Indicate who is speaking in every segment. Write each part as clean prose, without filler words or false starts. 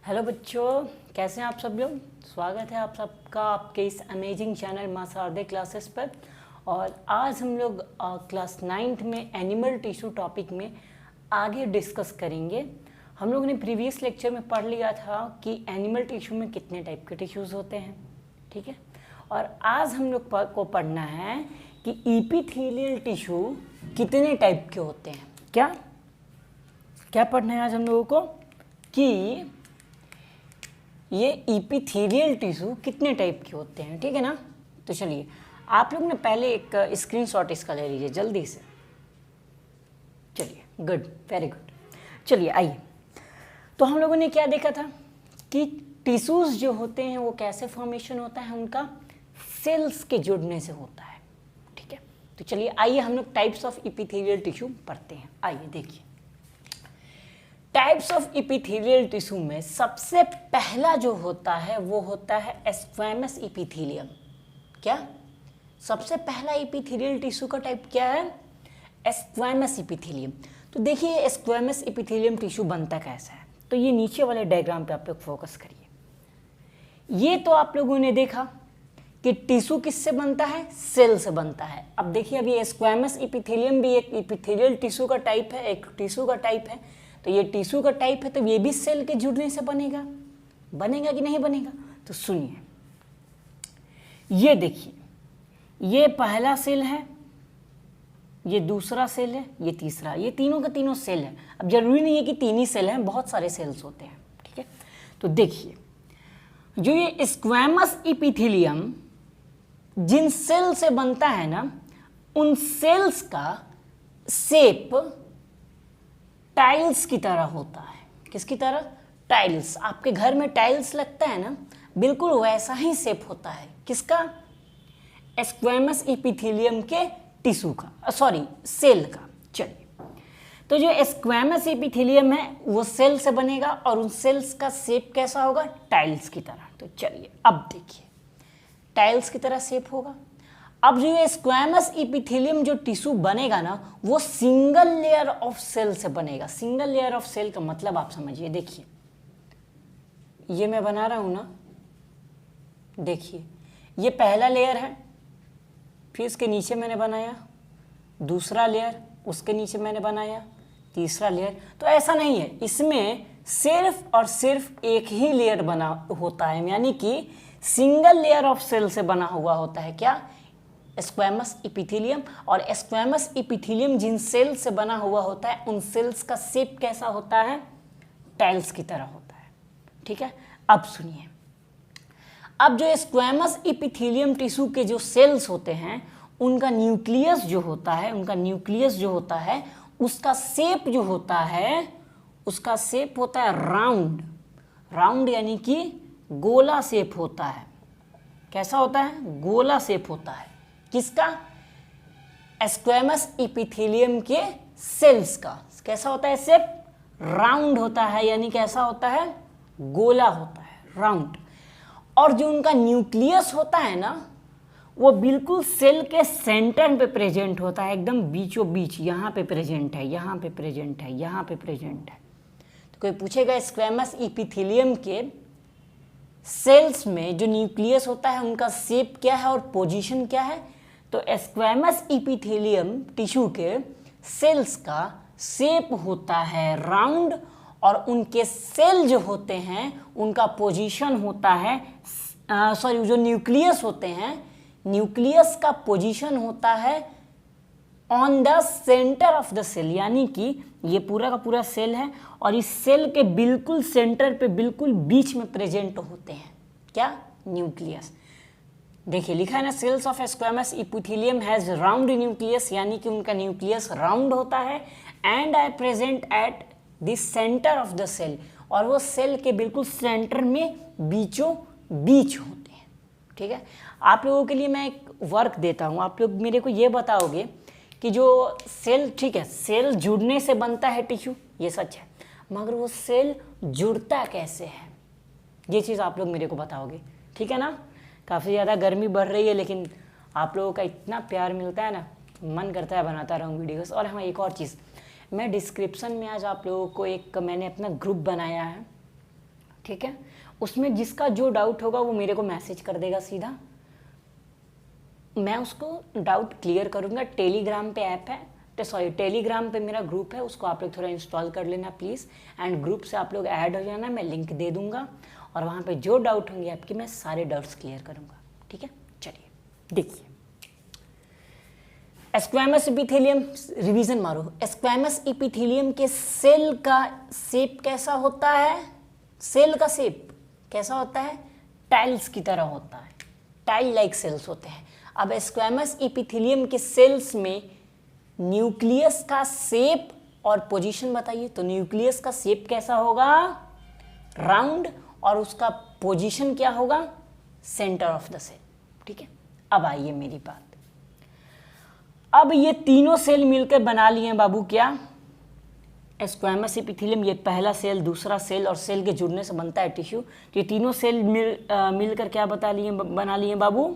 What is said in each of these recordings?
Speaker 1: Hello बच्चों, कैसे हैं आप सब लोग। स्वागत है आप सबका आपके इस अमेजिंग चैनल माँ शारदे क्लासेस पर। और आज हम लोग क्लास 9th में एनिमल टिश्यू टॉपिक में आगे डिस्कस करेंगे। हम लोगों ने प्रीवियस लेक्चर में पढ़ लिया था कि एनिमल टिश्यू में कितने टाइप के टिश्यूज़ होते हैं, ठीक है। और आज हम लोग को पढ़ना है कि इपिथेलियल टिश्यू कितने टाइप के होते हैं। क्या क्या पढ़ना है आज हम लोगों को कि ये इपिथेलियल टिश्यू कितने टाइप के होते हैं, ठीक है ना। तो चलिए आप लोग ने पहले एक स्क्रीनशॉट इसका ले लीजिए जल्दी से। चलिए, गुड, वेरी गुड। चलिए आइए, तो हम लोगों ने क्या देखा था कि टिश्यूज जो होते हैं वो कैसे फॉर्मेशन होता है, उनका सेल्स के जुड़ने से होता है, ठीक है। तो चलिए आइए हम लोग टाइप्स ऑफ इपिथेलियल टिश्यू पढ़ते हैं। आइए देखिए, टाइप्स ऑफ इपिथेलियल टिश्यू में सबसे पहला जो होता है वो होता है स्क्वैमस इपिथेलियम। क्या सबसे पहला इपिथेलियल टिश्यू का टाइप क्या है? Squamous epithelium. तो देखिए स्क्वैमस इपिथेलियम टिश्यू बनता कैसा है, तो ये नीचे वाले डायग्राम पे आप लोग फोकस करिए। ये तो आप लोगों ने देखा कि टिश्यू किससे बनता है, सेल से बनता है। अब देखिए अभी स्क्वैमस इपिथेलियम भी एक इपिथेलियल टिश्यू का टाइप है, एक टिश्यू का टाइप है। तो ये टिश्यू का टाइप है, तो ये भी सेल के जुड़ने से बनेगा कि नहीं बनेगा। तो सुनिए, ये देखिए, ये पहला सेल है, ये दूसरा सेल है, ये तीसरा, ये तीनों का तीनों सेल है। अब जरूरी नहीं है कि तीन ही सेल हैं, बहुत सारे सेल्स होते हैं, ठीक है। तो देखिए जो ये स्क्वैमस इपिथेलियम जिन सेल से बनता है ना, उन सेल्स का शेप टाइल्स की तरह होता है। किसकी तरह? टाइल्स। आपके घर में टाइल्स लगता है ना, बिल्कुल वैसा ही शेप होता है। किसका? स्क्वैमस इपिथेलियम के टिश्यू का, सॉरी सेल का। चलिए, तो जो स्क्वैमस इपिथेलियम है वो सेल से बनेगा और उन सेल्स का शेप कैसा होगा? टाइल्स की तरह। तो चलिए अब देखिए, टाइल्स की तरह शेप होगा। अब जो ये स्क्वैमस इपिथेलियम जो टिश्यू बनेगा ना, वो सिंगल लेयर ऑफ सेल से बनेगा। सिंगल लेयर ऑफ सेल का मतलब आप समझिए। देखिए ये मैं बना रहा हूं ना, देखिए ये पहला लेयर है, फिर इसके नीचे मैंने बनाया दूसरा लेयर, उसके नीचे मैंने बनाया तीसरा लेयर। तो ऐसा नहीं है, इसमें सिर्फ और सिर्फ एक ही लेयर बना होता है, यानी कि सिंगल लेयर ऑफ सेल से बना हुआ होता है। क्या? Squamous epithelium. और स्क्वैमस इपिथेलियम जिन सेल से बना हुआ होता है, उन सेल्स का शेप कैसा होता है? टाइल्स की तरह होता है, ठीक है। अब सुनिए, अब जो स्क्वैमस इपिथेलियम टिश्यू के जो सेल्स होते हैं, उनका न्यूक्लियस जो होता है, उसका शेप जो होता है, उसका शेप होता है राउंड, यानी कि गोला शेप होता है। कैसा होता है? गोला शेप होता है। किसका? स्क्वैमस इपिथेलियम के सेल्स का कैसा होता है शेप? राउंड होता है, यानी कैसा होता है? गोला होता है, राउंड। और जो उनका न्यूक्लियस होता है ना, वो बिल्कुल सेल के सेंटर पे प्रेजेंट होता है, एकदम बीचों बीच, यहाँ पे प्रेजेंट है, यहाँ पे प्रेजेंट है, यहाँ पे प्रेजेंट है। तो कोई पूछेगा स्क्वैमस इपिथेलियम के सेल्स में जो न्यूक्लियस होता है उनका शेप क्या है और पोजीशन क्या है? तो स्क्वैमस इपिथेलियम टिश्यू के सेल्स का शेप होता है राउंड, और उनके सेल जो होते हैं उनका पोजीशन होता है, सॉरी, जो न्यूक्लियस होते हैं, न्यूक्लियस का पोजीशन होता है on the centre of the cell, यानी कि ये पूरा का पूरा सेल है और इस सेल के बिल्कुल सेंटर पे, बिल्कुल बीच में प्रेजेंट होते हैं। क्या? न्यूक्लियस। देखिए लिखा है ना, cells of squamous epithelium has round nucleus, यानी कि उनका न्यूक्लियस राउंड होता है, and are present at the centre of the cell, और वो सेल के बिल्कुल सेंटर में बीचों बीच होते हैं, ठीक है। आप लोगों के लिए मैं एक वर्क देता हूँ, आप लोग मेरे को ये बताओगे कि जो सेल, ठीक है, सेल जुड़ने से बनता है टिश्यू, ये सच है, मगर वो सेल जुड़ता कैसे है, ये चीज़ आप लोग मेरे को बताओगे, ठीक है ना। काफ़ी ज़्यादा गर्मी बढ़ रही है, लेकिन आप लोगों का इतना प्यार मिलता है ना, मन करता है बनाता रहूँ वीडियोस। और हाँ, एक और चीज़, मैं डिस्क्रिप्शन में आज आप लोगों को मैंने अपना ग्रुप बनाया है, ठीक है। उसमें जिसका जो डाउट होगा वो मेरे को मैसेज कर देगा सीधा, मैं उसको डाउट क्लियर करूँगा। टेलीग्राम पे ऐप है, टेलीग्राम पे मेरा ग्रुप है, उसको आप लोग थोड़ा इंस्टॉल कर लेना प्लीज़, एंड ग्रुप से आप लोग ऐड हो जाना, मैं लिंक दे दूँगा और वहाँ पे जो डाउट होंगे आपके मैं सारे डाउट्स क्लियर करूँगा। ठीक है, चलिए देखिए स्क्वैमस इपिथेलियम, रिवीजन मारो। स्क्वैमस इपिथेलियम के सेल का शेप कैसा होता है? सेल का शेप कैसा होता है? टाइल्स की तरह होता है, टाइल लाइक सेल्स होते हैं। अब स्क्वैमस इपिथेलियम के सेल्स में न्यूक्लियस का शेप और पोजीशन बताइए। तो न्यूक्लियस का शेप कैसा होगा? राउंड, और उसका पोजीशन क्या होगा? Centre of the cell. ठीक है, अब आइए मेरी बात। अब ये तीनों सेल मिलकर बना लिए बाबू क्या? Squamous epithelium. ये पहला सेल, दूसरा सेल और सेल के जुड़ने से बनता है टिश्यू। तो ये तीनों सेल मिलकर क्या बना लिए बाबू?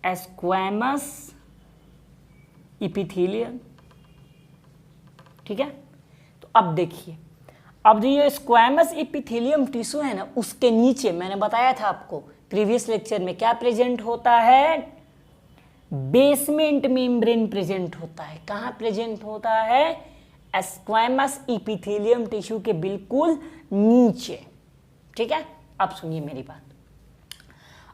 Speaker 1: Squamous epithelium. ठीक है, तो अब देखिए, अब जो ये स्क्वैमस इपिथेलियम टिश्यू है ना, उसके नीचे मैंने बताया था आपको प्रीवियस लेक्चर में क्या प्रेजेंट होता है? बेसमेंट मेम्ब्रेन प्रेजेंट होता है। कहाँ प्रेजेंट होता है? स्क्वैमस इपिथेलियम टिश्यू के बिल्कुल नीचे। ठीक है, अब सुनिए मेरी बात।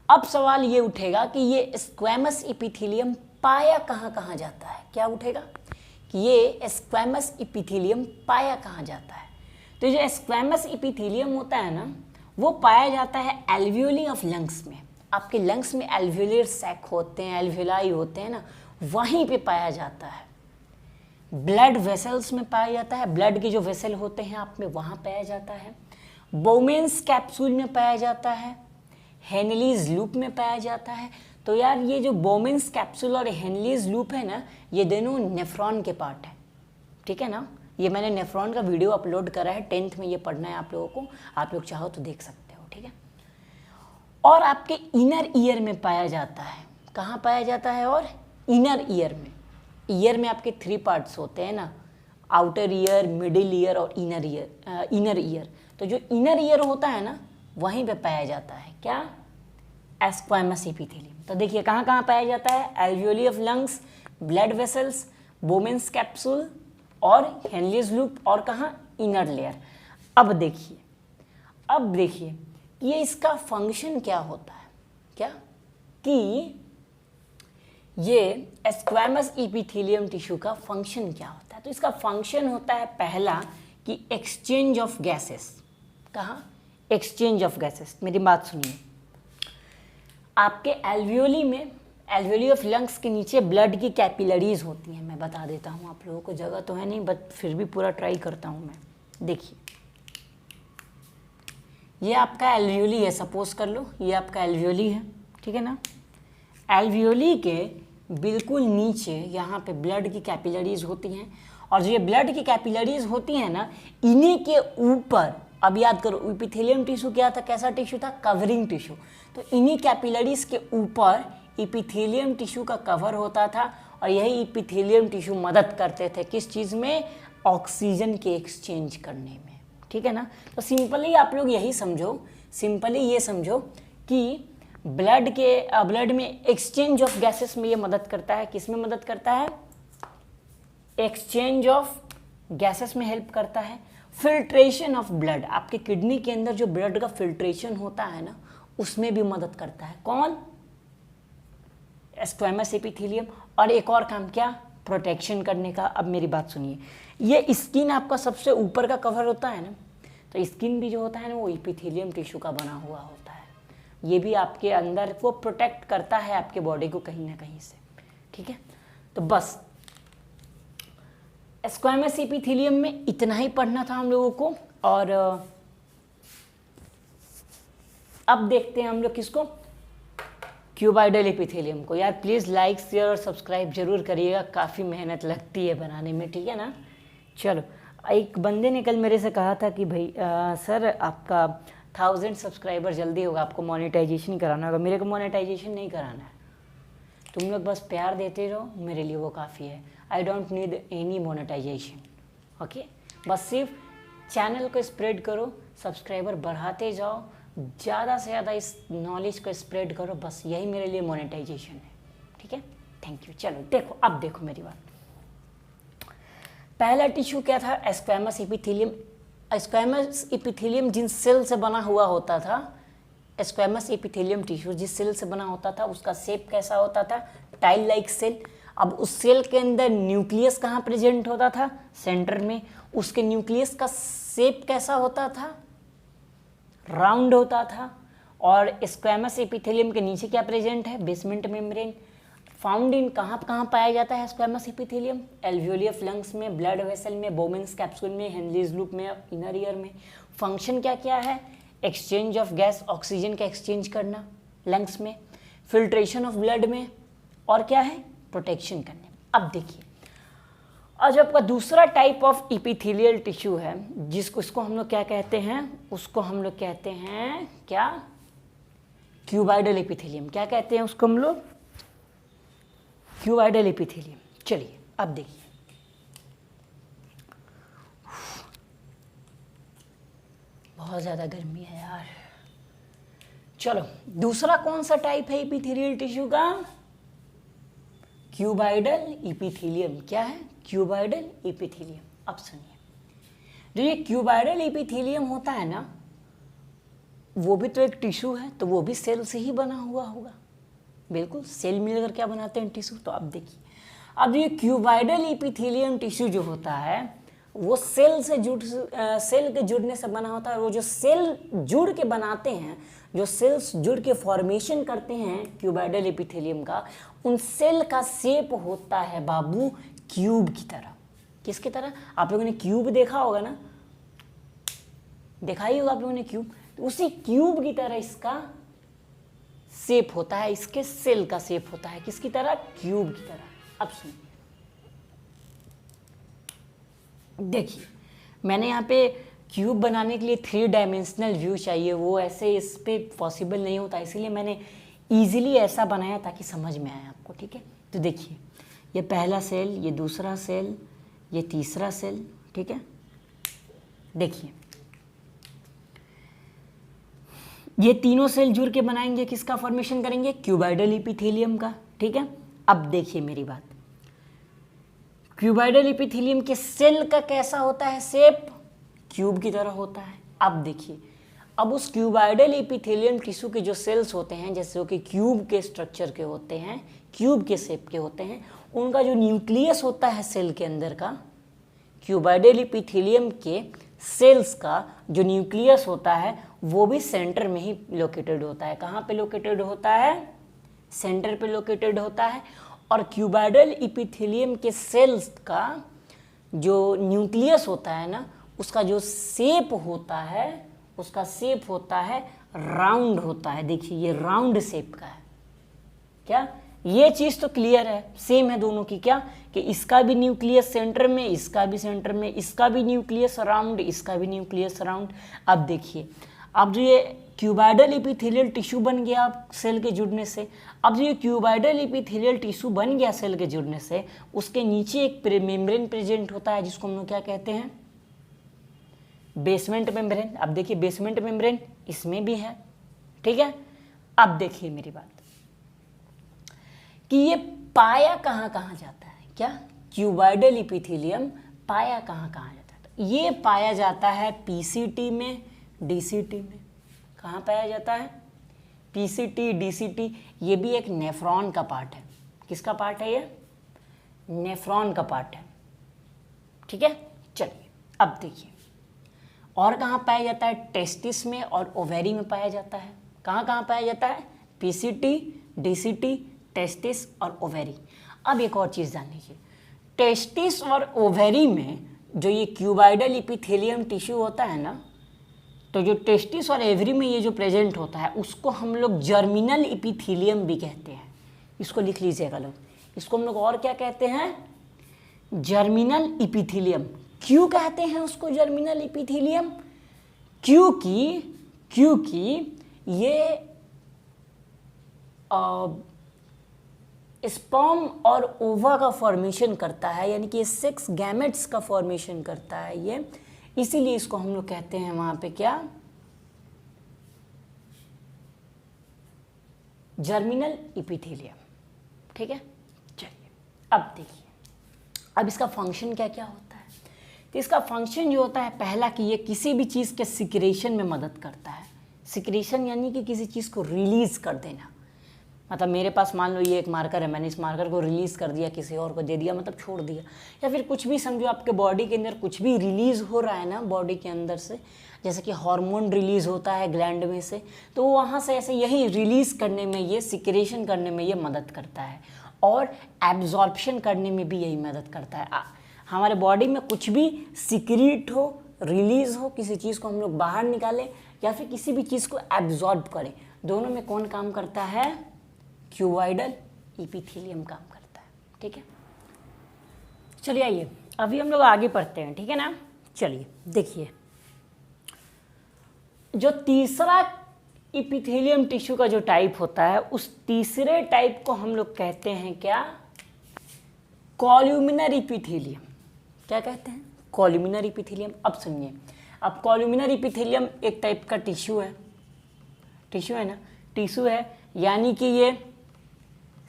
Speaker 1: अब सवाल ये उठेगा कि ये स्क्वैमस इपिथेलियम पाया कहाँ कहाँ जाता है? क्या उठेगा कि ये स्क्वैमस इपिथेलियम पाया कहाँ जाता है? तो जो स्क्वैमस इपिथेलियम होता है ना, वो पाया जाता है एल्वियोली ऑफ लंग्स में। आपके लंग्स में एल्वियोलर सैक होते हैं, एल्वियोलाई होते हैं ना, वहीं पे पाया जाता है। ब्लड वेसल्स में पाया जाता है, ब्लड के जो वेसल होते हैं आप में वहाँ पाया जाता है। बोमेन्स कैप्सूल में पाया जाता है, हेनलीज लूप में पाया जाता है। तो यार ये जो बोमेन्स कैप्सूल और हेनलीज लूप है ना, ये दोनों नेफ्रॉन के पार्ट है। ठीक है ना, ये मैंने नेफ्रॉन का वीडियो अपलोड करा है, 10th में ये पढ़ना है आप लोगों को, आप लोग चाहो तो देख सकते हो। ठीक है, और आपके इनर ईयर में पाया जाता है। कहाँ पाया जाता है? और इनर ईयर में। ईयर में आपके 3 पार्ट्स होते हैं ना, आउटर ईयर, मिडिल ईयर और इनर ईयर। इनर ईयर, तो जो इनर ईयर होता है ना, वहीं पे पाया जाता है क्या? Squamous epithelium. तो देखिए कहाँ कहाँ पाया जाता है? Alveoli of lungs, blood vessels, Bowman's capsule और हेनलीज लूप, और कहाँ? Inner layer. अब देखिए ये इसका फंक्शन क्या होता है? क्या कि ये स्क्वैमस इपिथेलियम टिश्यू का फंक्शन क्या होता है? तो इसका फंक्शन होता है पहला कि एक्सचेंज ऑफ गैसेस। कहाँ? Exchange of gases. मेरी बात सुनिए, आपके एल्वियोली में, एल्वियोली ऑफ लंग्स के नीचे ब्लड की कैपिलरीज होती हैं। मैं बता देता हूँ आप लोगों को, जगह तो है नहीं बट फिर भी पूरा ट्राई करता हूँ मैं। देखिए ये आपका एल्वियोली है, सपोज कर लो ये आपका एल्वियोली है। ठीक है ना, एल्वियोली के बिल्कुल नीचे यहाँ पे ब्लड की कैपिलरीज होती हैं, और जो ये ब्लड की कैपिलरीज होती हैं ना, इन्हीं के ऊपर, अब याद करो इपिथेलियम टिश्यू क्या था? कैसा टिश्यू था? Covering tissue. तो इन्हीं कैपिलरीज के ऊपर इपिथेलियम टिश्यू का कवर होता था, और यही इपिथेलियम टिश्यू मदद करते थे किस चीज़ में? ऑक्सीजन के एक्सचेंज करने में। ठीक है ना, तो सिंपली आप लोग यही समझो, सिंपली ये समझो कि ब्लड में एक्सचेंज ऑफ गैसेस में ये मदद करता है। किस में मदद करता है? एक्सचेंज ऑफ गैसेस में हेल्प करता है। फिल्ट्रेशन ऑफ ब्लड, आपके किडनी के अंदर जो ब्लड का फिल्ट्रेशन होता है ना, उसमें भी मदद करता है। कौन? Squamous epithelium. और एक और काम क्या? प्रोटेक्शन करने का। अब मेरी बात सुनिए, ये स्किन आपका सबसे ऊपर का कवर होता है ना, तो स्किन भी जो होता है ना वो एपिथेलियम टिश्यू का बना हुआ होता है। ये भी आपके अंदर को प्रोटेक्ट करता है आपके बॉडी को कहीं ना कहीं से। ठीक है, तो बस स्क्वैमस एपिथेलियम में इतना ही पढ़ना था हम लोगों को। और अब देखते हैं हम लोग किसको? क्यूबाइडल एपिथेलियम को। यार प्लीज़ लाइक, शेयर और सब्सक्राइब जरूर करिएगा, काफ़ी मेहनत लगती है बनाने में। ठीक है ना, चलो। एक बंदे ने कल मेरे से कहा था कि भाई सर आपका 1000 सब्सक्राइबर जल्दी होगा, आपको मोनेटाइजेशन कराना होगा। मेरे को मोनेटाइजेशन नहीं कराना है, तुम लोग बस प्यार देते रहो, मेरे लिए वो काफ़ी है। I don't need any monetisation. Okay, बस सिर्फ चैनल को स्प्रेड करो, सब्सक्राइबर बढ़ाते जाओ, ज़्यादा से ज़्यादा इस नॉलेज को स्प्रेड करो, बस यही मेरे लिए मोनेटाइजेशन है। ठीक है, थैंक यू। चलो देखो, अब देखो मेरी बात। पहला टिश्यू क्या था? Squamous epithelium. स्क्वैमस एपिथेलियम जिन सेल से बना हुआ होता था, स्क्वैमस एपिथेलियम टिश्यू जिस सेल से बना होता था उसका शेप कैसा होता था? Tile like cell. अब उस सेल के अंदर न्यूक्लियस कहाँ प्रेजेंट होता था? सेंटर में। उसके न्यूक्लियस का शेप कैसा होता था? राउंड होता था। और स्क्वैमस एपिथेलियम के नीचे क्या प्रेजेंट है? Basement membrane. फाउंड इन कहाँ कहाँ पाया जाता है स्क्वैमस एपिथेलियम? एल्वियोलियर फ्लंक्स में, ब्लड वेसल में, बोमेन्स कैप्सूल में, हेनलीज लूप में, इनर ईयर में। फंक्शन क्या क्या है? एक्सचेंज ऑफ गैस, ऑक्सीजन का एक्सचेंज करना लंग्स में, फिल्ट्रेशन ऑफ ब्लड में, और क्या है? प्रोटेक्शन करने। अब देखिए, आज आपका दूसरा टाइप ऑफ इपिथेलियल टिश्यू है इसको हम लोग क्या कहते हैं? उसको हम लोग कहते हैं क्या? Cuboidal epithelium. क्या कहते हैं उसको हम लोग? Cuboidal epithelium. चलिए अब देखिए, बहुत ज़्यादा गर्मी है यार। चलो, दूसरा कौन सा टाइप है एपिथेलियल टिश्यू का? Cuboidal epithelium. क्या है? Cuboidal epithelium. अब सुनिए, जो ये क्यूबाइडल एपिथेलियम होता है ना, वो भी तो एक टिश्यू है, तो वो भी सेल से ही बना हुआ होगा। बिल्कुल, सेल मिलकर क्या बनाते हैं? टिश्यू। तो अब देखिए, अब ये क्यूबाइडल एपिथेलियम टिश्यू जो होता है वो सेल के जुड़ने से बना होता है। वो जो सेल जुड़ के बनाते हैं, जो सेल्स जुड़ के फॉर्मेशन करते हैं क्यूबाइडल एपिथेलियम का, उन सेल का शेप होता है बाबू क्यूब की तरह। किसकी तरह? आप लोगों ने क्यूब देखा होगा ना, देखा ही होगा आप लोगों ने क्यूब। तो उसी क्यूब की तरह इसका शेप होता है, इसके सेल का शेप होता है किसकी तरह? क्यूब की तरह। अब सुनिए, देखिए, मैंने यहाँ पे क्यूब बनाने के लिए 3 डायमेंशनल व्यू चाहिए, वो ऐसे इस पे पॉसिबल नहीं होता, इसीलिए मैंने इजीली ऐसा बनाया ताकि समझ में आए आपको। ठीक है, तो देखिए, ये पहला सेल, ये दूसरा सेल, ये तीसरा सेल। ठीक है, देखिए, ये तीनों सेल जुड़ के बनाएंगे किसका फॉर्मेशन करेंगे? क्यूबाइडल एपिथेलियम का। ठीक है, अब देखिए मेरी बात, क्यूबाइडल एपिथेलियम के सेल का कैसा होता है शेप? क्यूब की तरह होता है। अब देखिए, अब उस क्यूबाइडल एपिथेलियम टिश्यू के जो सेल्स होते हैं, जैसे कि क्यूब के स्ट्रक्चर के होते हैं, क्यूब के शेप के होते हैं, उनका जो न्यूक्लियस होता है सेल के अंदर का, क्यूबाइडल एपिथेलियम के सेल्स का जो न्यूक्लियस होता है वो भी सेंटर में ही लोकेटेड होता है। कहाँ पे लोकेटेड होता है? सेंटर पे लोकेटेड होता है। और क्यूबाइडल एपिथेलियम के सेल्स का जो न्यूक्लियस होता है ना, उसका जो शेप होता है, उसका शेप होता है राउंड होता है। देखिए, ये राउंड शेप का है। क्या ये चीज़ तो क्लियर है, सेम है दोनों की। क्या कि इसका भी न्यूक्लियस सेंटर में, इसका भी सेंटर में, इसका भी न्यूक्लियस राउंड, इसका भी न्यूक्लियस राउंड। अब देखिए, अब जो ये क्यूबाइडल एपिथेलियल टिश्यू बन गया सेल के जुड़ने से, अब जो ये क्यूबाइडल एपिथेलियल टिश्यू बन गया सेल के जुड़ने से, उसके नीचे एक मेम्ब्रेन प्रेजेंट होता है जिसको हम लोग क्या कहते हैं? Basement membrane. अब देखिए, बेसमेंट मेम्ब्रेन इसमें भी है। ठीक है, अब देखिए मेरी बात कि ये पाया कहाँ कहाँ जाता है? क्या क्यूबाइडल एपिथेलियम पाया कहाँ कहाँ जाता है? तो ये पाया जाता है पीसीटी में, डीसीटी में। कहाँ पाया जाता है? PCT, DCT. ये भी एक नेफ्रॉन का पार्ट है। किसका पार्ट है ये? नेफ्रॉन का पार्ट है। ठीक है, चलिए अब देखिए, और कहाँ पाया जाता है? टेस्टिस में और ओवेरी में पाया जाता है। कहाँ कहाँ पाया जाता है? पीसीटी, डीसीटी, टेस्टिस और ओवेरी। अब एक और चीज़ जान लीजिए, टेस्टिस और ओवेरी में जो ये क्यूबाइडल एपिथेलियम टिश्यू होता है ना, तो जो टेस्टिस और ओवेरी में ये जो प्रेजेंट होता है उसको हम लोग जर्मिनल एपिथेलियम भी कहते हैं। इसको लिख लीजिएगा लोग, इसको हम लोग और क्या कहते हैं? Germinal epithelium. क्यों कहते हैं उसको जर्मिनल एपिथेलियम? क्योंकि ये स्पर्म और ओवा का फॉर्मेशन करता है, यानी कि 6 गैमेट्स का फॉर्मेशन करता है ये इसीलिए इसको हम लोग कहते हैं वहां पे क्या, जर्मिनल इपिथेलियम। ठीक है, चलिए अब देखिए अब इसका फंक्शन क्या क्या होता है। तो इसका फंक्शन जो होता है पहला कि ये किसी भी चीज़ के सिक्रेशन में मदद करता है। सिक्रेशन यानी कि किसी चीज़ को रिलीज़ कर देना। मतलब मेरे पास मान लो ये एक मार्कर है, मैंने इस मार्कर को रिलीज़ कर दिया, किसी और को दे दिया, मतलब छोड़ दिया। या फिर कुछ भी समझो आपके बॉडी के अंदर कुछ भी रिलीज़ हो रहा है ना बॉडी के अंदर से, जैसे कि हार्मोन रिलीज़ होता है ग्लैंड में से, तो वहाँ से ऐसे यही रिलीज़ करने में, ये सिक्रेशन करने में ये मदद करता है। और एब्जॉर्प्शन करने में भी यही मदद करता है। हमारे बॉडी में कुछ भी सिक्रीट हो, रिलीज़ हो, किसी चीज़ को हम लोग बाहर निकालें या फिर किसी भी चीज़ को एब्जॉर्ब करें, दोनों में कौन काम करता है, क्यूबॉइडल इपिथेलियम काम करता है। ठीक है, चलिए आइए अभी हम लोग आगे पढ़ते हैं। ठीक है ना, चलिए देखिए जो तीसरा इपिथेलियम टिश्यू का जो टाइप होता है, उस तीसरे टाइप को हम लोग कहते हैं क्या, कॉल्यूमिनर इपिथेलियम। क्या कहते हैं, कॉल्यूमिनर इपिथेलियम। अब सुनिए, अब कॉल्यूमिनर इपिथेलियम एक टाइप का टिश्यू है, टिश्यू है ना, टिश्यू है यानी कि ये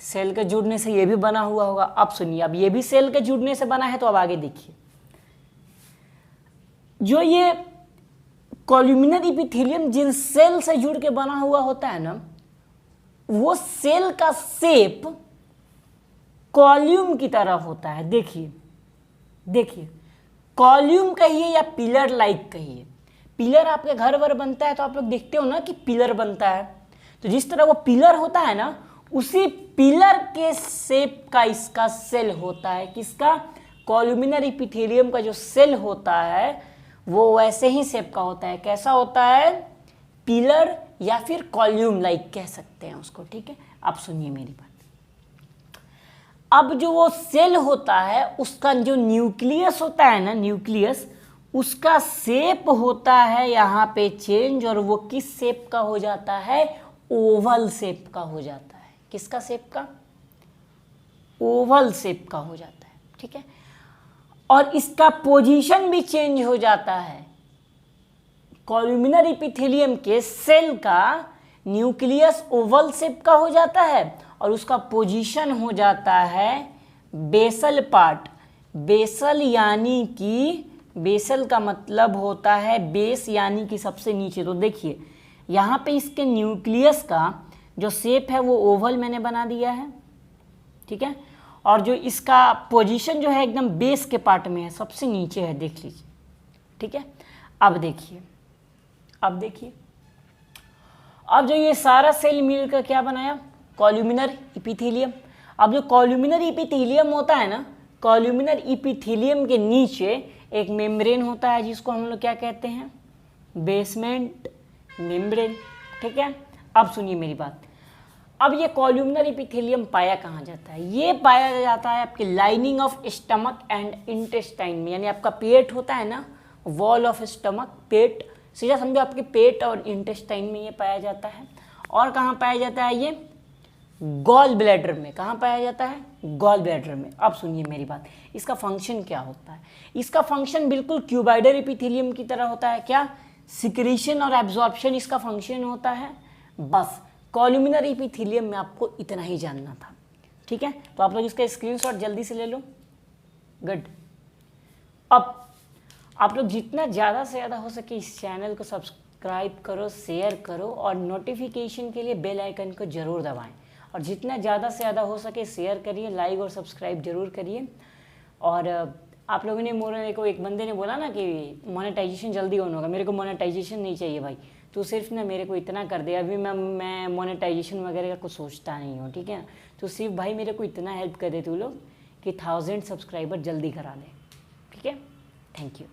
Speaker 1: सेल के जुड़ने से ये भी बना हुआ होगा। अब सुनिए, अब ये भी सेल के जुड़ने से बना है, तो अब आगे देखिए जो ये कॉल्यूमिनर इपिथेलियम जिन सेल से जुड़ के बना हुआ होता है ना, वो सेल का शेप कॉल्यूम की तरह होता है। देखिए देखिए, कॉल्यूम कहिए या पिलर लाइक कहिए। पिलर आपके घर वर बनता है तो आप लोग देखते हो ना कि पिलर बनता है, तो जिस तरह वो पिलर होता है ना, उसी पिलर के शेप का इसका सेल होता है। किसका, कॉल्यूमिनर इपिथेलियम का जो सेल होता है वो वैसे ही शेप का होता है। कैसा होता है, पिलर या फिर कॉल्यूम लाइक कह सकते हैं उसको। ठीक है, अब सुनिए मेरी बात। अब जो वो सेल होता है उसका जो न्यूक्लियस होता है ना, न्यूक्लियस, उसका शेप होता है यहाँ पे चेंज, और वो किस शेप का हो जाता है, ओवल शेप का हो जाता है। किसका शेप का, ओवल शेप का हो जाता है। ठीक है, और इसका पोजीशन भी चेंज हो जाता है। कॉल्यूमिनर इपिथेलियम के सेल का न्यूक्लियस ओवल शेप का हो जाता है और उसका पोजीशन हो जाता है बेसल पार्ट। बेसल यानी कि, बेसल का मतलब होता है बेस यानी कि सबसे नीचे। तो देखिए यहाँ पे इसके न्यूक्लियस का जो शेप है वो ओवल मैंने बना दिया है। ठीक है, और जो इसका पोजीशन जो है एकदम बेस के पार्ट में है, सबसे नीचे है, देख लीजिए। ठीक है, अब देखिए, अब देखिए, अब जो ये सारा सेल मिलकर क्या बनाया, कॉल्यूमिनर इपिथेलियम। अब जो कॉल्यूमिनर इपिथेलियम होता है ना, कॉल्यूमिनर इपिथेलियम के नीचे एक मेम्ब्रेन होता है जिसको हम लोग क्या कहते हैं, बेसमेंट मेम्ब्रेन। ठीक है, अब सुनिए मेरी बात। अब ये कॉल्यूमिनर इपिथेलियम पाया कहाँ जाता है, ये पाया जाता है आपके lining of stomach and intestine में। यानी आपका पेट होता है ना, वॉल ऑफ स्टमक, पेट, सीधा समझो आपके पेट और इंटेस्टाइन में ये पाया जाता है। और कहाँ पाया जाता है, ये गॉल ब्लैडर में। कहाँ पाया जाता है, गॉल ब्लैडर में। अब सुनिए मेरी बात, इसका फंक्शन क्या होता है। इसका फंक्शन बिल्कुल क्यूबॉइडल इपिथेलियम की तरह होता है। क्या, सिक्रीशन और एब्जॉर्प्शन इसका फंक्शन होता है। बस कॉल्यूमिनर इपिथेलियम में आपको इतना ही जानना था। ठीक है, तो आप लोग इसका स्क्रीनशॉट जल्दी से ले लो। गुड। अब आप लोग जितना ज़्यादा से ज़्यादा हो सके इस चैनल को सब्सक्राइब करो, शेयर करो और नोटिफिकेशन के लिए बेल आइकन को ज़रूर दबाएं। और जितना ज़्यादा से ज़्यादा हो सके शेयर करिए, लाइक और सब्सक्राइब जरूर करिए। और आप लोगों ने मेरे को, एक बंदे ने बोला ना कि मोनेटाइजेशन जल्दी ऑन होगा। मेरे को मोनेटाइजेशन नहीं चाहिए भाई, तो सिर्फ ना मेरे को इतना कर दे। अभी मैं मोनेटाइजेशन वगैरह का कुछ सोचता नहीं हूँ। ठीक है, तो सिर्फ भाई मेरे को इतना हेल्प कर दे तू लोग कि 1000 सब्सक्राइबर जल्दी करा दे। ठीक है, थैंक यू।